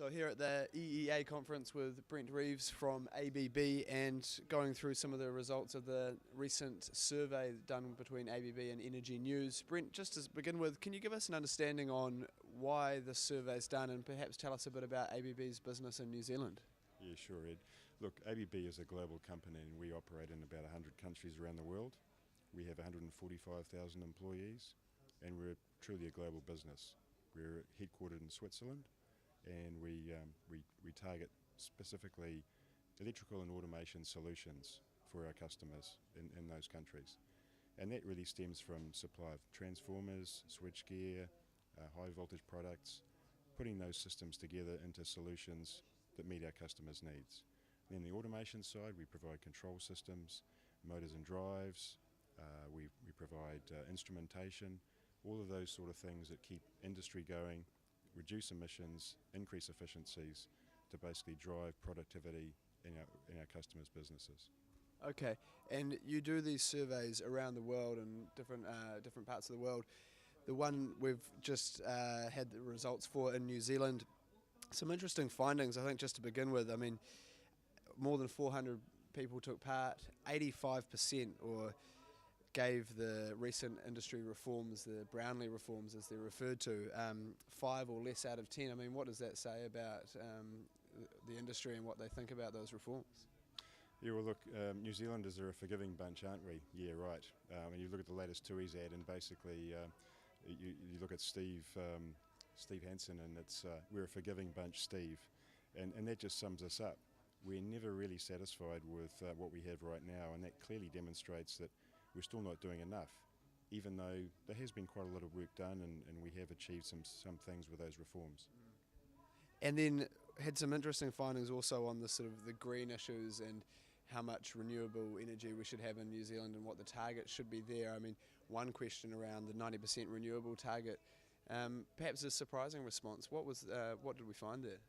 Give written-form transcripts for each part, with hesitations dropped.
So here at the EEA conference with Brent Reeves from ABB and going through some of the results of the recent survey done between ABB and Energy News. Brent, just to begin with, can you give us an understanding on why this survey is done and perhaps tell us a bit about ABB's business in New Zealand? Yeah, sure, Ed. Look, ABB is a global company and we operate in about 100 countries around the world. We have 145,000 employees and we're truly a global business. We're headquartered in Switzerland and we target specifically electrical and automation solutions for our customers in those countries. And that really stems from supply of transformers, switchgear, high voltage products, putting those systems together into solutions that meet our customers' needs. Then the automation side, we provide control systems, motors and drives, we provide instrumentation, all of those sort of things that keep industry going, reduce emissions, increase efficiencies to basically drive productivity in our customers' businesses. Okay, and you do these surveys around the world and different parts of the world. The one we've just had the results for in New Zealand, some interesting findings, I think, just to begin with. I mean, more than 400 people took part, 85% or gave the recent industry reforms, the Brownlee reforms as they're referred to, 5 or less out of 10. I mean, what does that say about the industry and what they think about those reforms? Yeah, well, look, New Zealanders are a forgiving bunch, aren't we? Yeah, right. And you look at the latest TUI's ad, and basically you look at Steve Hansen, and it's we're a forgiving bunch, Steve, and that just sums us up. We're never really satisfied with what we have right now, and that clearly demonstrates that we're still not doing enough, even though there has been quite a lot of work done and we have achieved some things with those reforms. And then had some interesting findings also on the sort of the green issues and how much renewable energy we should have in New Zealand and what the target should be there. I mean, one question around the 90% renewable target, perhaps a surprising response. What did we find there?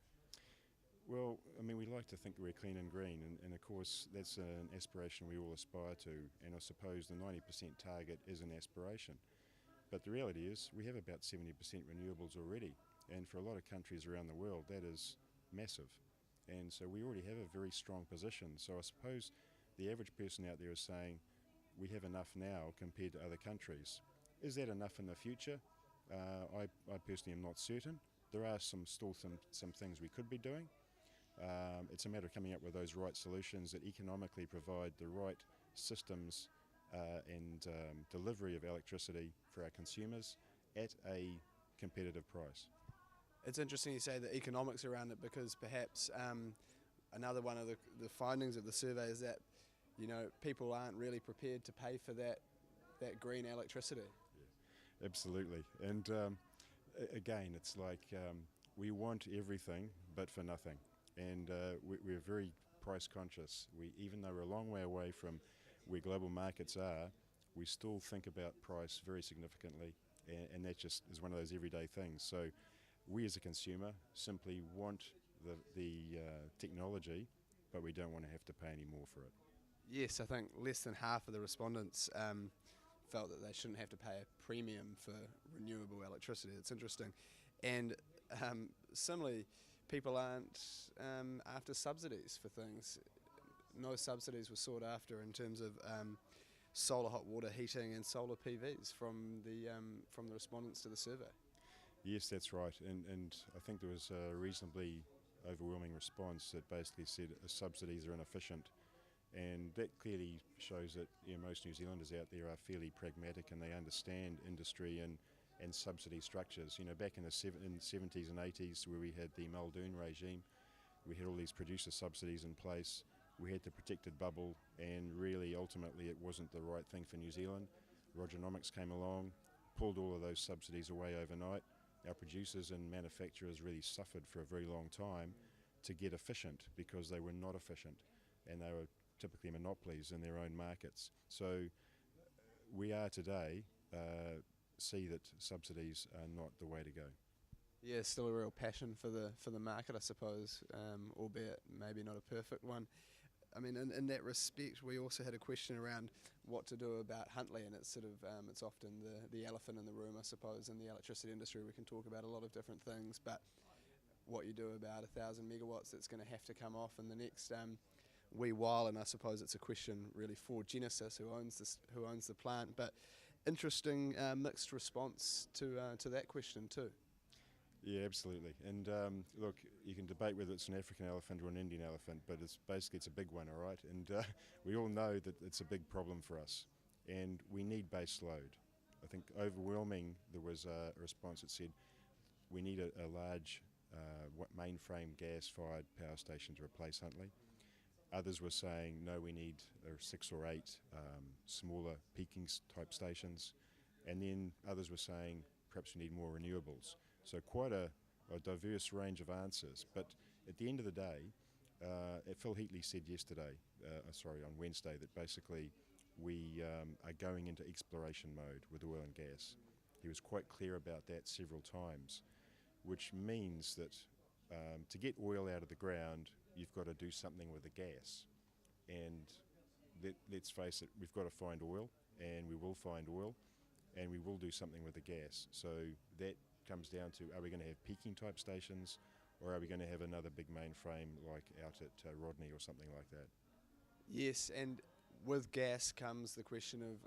Well, I mean, we like to think we're clean and green, and of course that's an aspiration we all aspire to, and I suppose the 90% target is an aspiration. But the reality is we have about 70% renewables already, and for a lot of countries around the world that is massive. And so we already have a very strong position. So I suppose the average person out there is saying we have enough now compared to other countries. Is that enough in the future? I personally am not certain. There are still some things we could be doing. It's a matter of coming up with those right solutions that economically provide the right systems and delivery of electricity for our consumers at a competitive price. It's interesting you say the economics around it, because perhaps another one of the findings of the survey is that, you know, people aren't really prepared to pay for that green electricity. Yeah, absolutely. And again, it's like we want everything but for nothing. And we're very price conscious. Even though we're a long way away from where global markets are, we still think about price very significantly, and that just is one of those everyday things. So we as a consumer simply want the technology, but we don't want to have to pay any more for it. Yes, I think less than half of the respondents felt that they shouldn't have to pay a premium for renewable electricity. It's interesting. And similarly, people aren't after subsidies for things. No subsidies were sought after in terms of solar hot water heating and solar PVs from the respondents to the survey. Yes, that's right. And I think there was a reasonably overwhelming response that basically said subsidies are inefficient. And that clearly shows that most New Zealanders out there are fairly pragmatic and they understand industry and subsidy structures. You know, back in the 70s and 80s, where we had the Muldoon regime, we had all these producer subsidies in place. We had the protected bubble, and really ultimately it wasn't the right thing for New Zealand. Rogernomics came along, pulled all of those subsidies away overnight. Our producers and manufacturers really suffered for a very long time to get efficient, because they were not efficient and they were typically monopolies in their own markets. So we are today see that subsidies are not the way to go. Yeah, still a real passion for the market, I suppose, albeit maybe not a perfect one. I mean, in that respect, we also had a question around what to do about Huntly, and it's sort of it's often the elephant in the room, I suppose, in the electricity industry. We can talk about a lot of different things, but what you do about 1,000 megawatts that's going to have to come off in the next wee while, and I suppose it's a question really for Genesis, who owns the plant. But interesting mixed response to that question too. Yeah, absolutely. And look, you can debate whether it's an African elephant or an Indian elephant, but it's a big one, all right? And we all know that it's a big problem for us, and we need base load. I think overwhelming, there was a response that said we need a large mainframe gas-fired power station to replace Huntly. Others were saying, no, we need 6 or 8 smaller peaking type stations. And then others were saying, perhaps we need more renewables. So quite a diverse range of answers. But at the end of the day, Phil Heatley said on Wednesday, that basically we are going into exploration mode with oil and gas. He was quite clear about that several times, which means that to get oil out of the ground, you've got to do something with the gas. And let's face it, we've got to find oil, and we will find oil, and we will do something with the gas. So that comes down to, are we going to have peaking type stations, or are we going to have another big mainframe like out at Rodney or something like that? Yes, and with gas comes the question of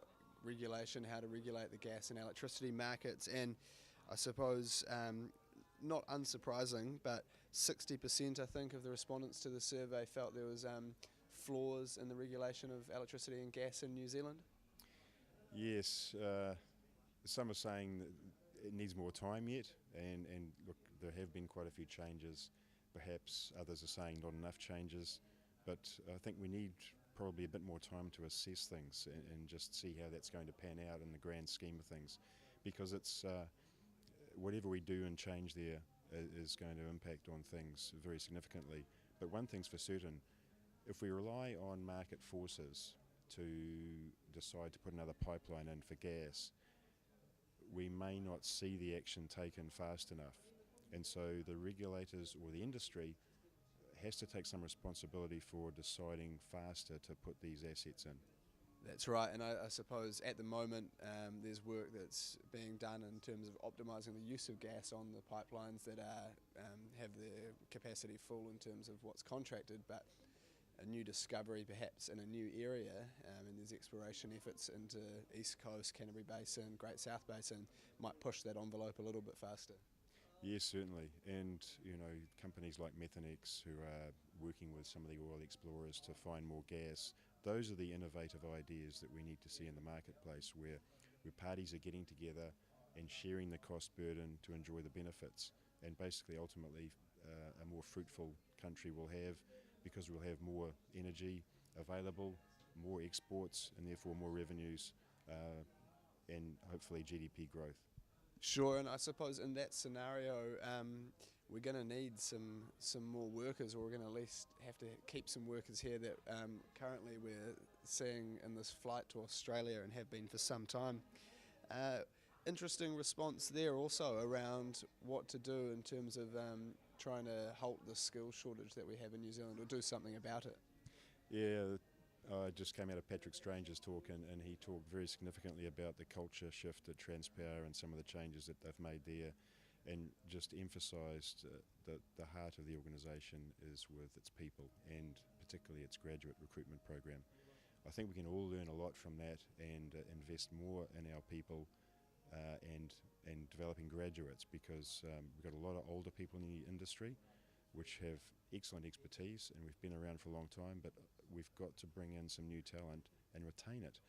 regulation, how to regulate the gas and electricity markets. And I suppose, not unsurprising, but 60% I think of the respondents to the survey felt there was flaws in the regulation of electricity and gas in New Zealand. Yes, some are saying that it needs more time yet, and look, there have been quite a few changes. Perhaps others are saying not enough changes, but I think we need probably a bit more time to assess things and just see how that's going to pan out in the grand scheme of things, because it's whatever we do and change there is going to impact on things very significantly. But one thing's for certain, if we rely on market forces to decide to put another pipeline in for gas, we may not see the action taken fast enough. And so the regulators or the industry has to take some responsibility for deciding faster to put these assets in. That's right, and I suppose at the moment there's work that's being done in terms of optimising the use of gas on the pipelines that have their capacity full in terms of what's contracted, but a new discovery perhaps in a new area, and there's exploration efforts into East Coast, Canterbury Basin, Great South Basin, might push that envelope a little bit faster. Yes, certainly, and companies like Methanex, who are working with some of the oil explorers to find more gas, those are the innovative ideas that we need to see in the marketplace, where parties are getting together and sharing the cost burden to enjoy the benefits, and basically ultimately a more fruitful country will have, because we'll have more energy available, more exports, and therefore more revenues, and hopefully GDP growth. Sure, and I suppose in that scenario, we're going to need some more workers, or we're going to at least have to keep some workers here that currently we're seeing in this flight to Australia and have been for some time. Interesting response there also around what to do in terms of trying to halt the skills shortage that we have in New Zealand, or do something about it. Yeah, I just came out of Patrick Strange's talk, and he talked very significantly about the culture shift at Transpower and some of the changes that they've made there, and just emphasised that the heart of the organisation is with its people, and particularly its graduate recruitment program. I think we can all learn a lot from that and invest more in our people and developing graduates, because we've got a lot of older people in the industry which have excellent expertise, and we've been around for a long time, but we've got to bring in some new talent and retain it,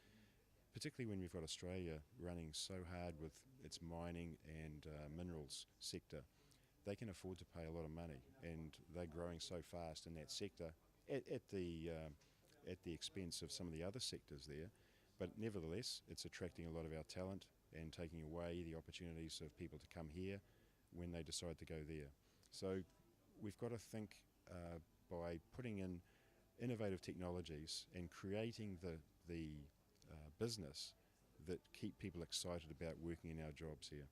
particularly when we've got Australia running so hard with its mining and minerals sector. They can afford to pay a lot of money, and they're growing so fast in that sector at the expense of some of the other sectors there. But nevertheless, it's attracting a lot of our talent and taking away the opportunities of people to come here when they decide to go there. So we've got to think by putting in innovative technologies and creating the business that keep people excited about working in our jobs here.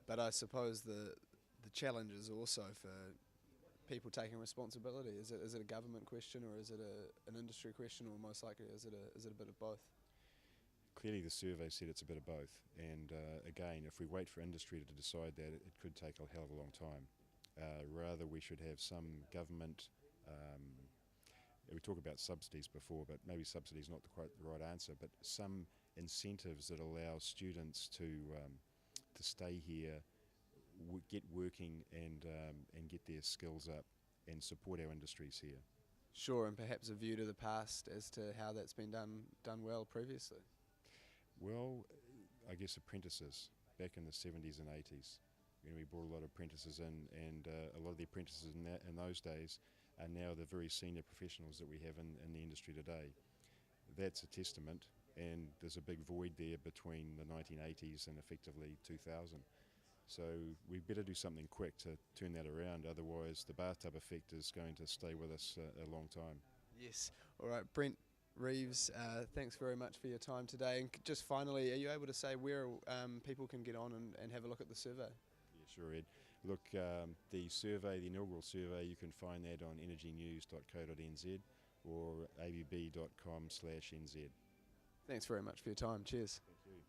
But I suppose the challenge is also for people taking responsibility. Is it a government question, or is it an industry question, or most likely is it a bit of both? Clearly the survey said it's a bit of both, and again, if we wait for industry to decide that, it could take a hell of a long time. Rather, we should have some government. We talk about subsidies before, but maybe subsidy is not quite the right answer. But some incentives that allow students to stay here, get working, and get their skills up, and support our industries here. Sure, and perhaps a view to the past as to how that's been done well previously. Well, I guess apprentices back in the 70s and 80s. We brought a lot of apprentices in, and a lot of the apprentices in those days are now the very senior professionals that we have in the industry today. That's a testament, and there's a big void there between the 1980s and effectively 2000. So we better do something quick to turn that around, otherwise the bathtub effect is going to stay with us a long time. Yes. All right, Brent Reeves, thanks very much for your time today. And just finally, are you able to say where people can get on and have a look at the survey? Yeah, sure, Ed. Look, the survey, the inaugural survey, you can find that on energynews.co.nz or abb.com/nz. Thanks very much for your time. Cheers. Thank you.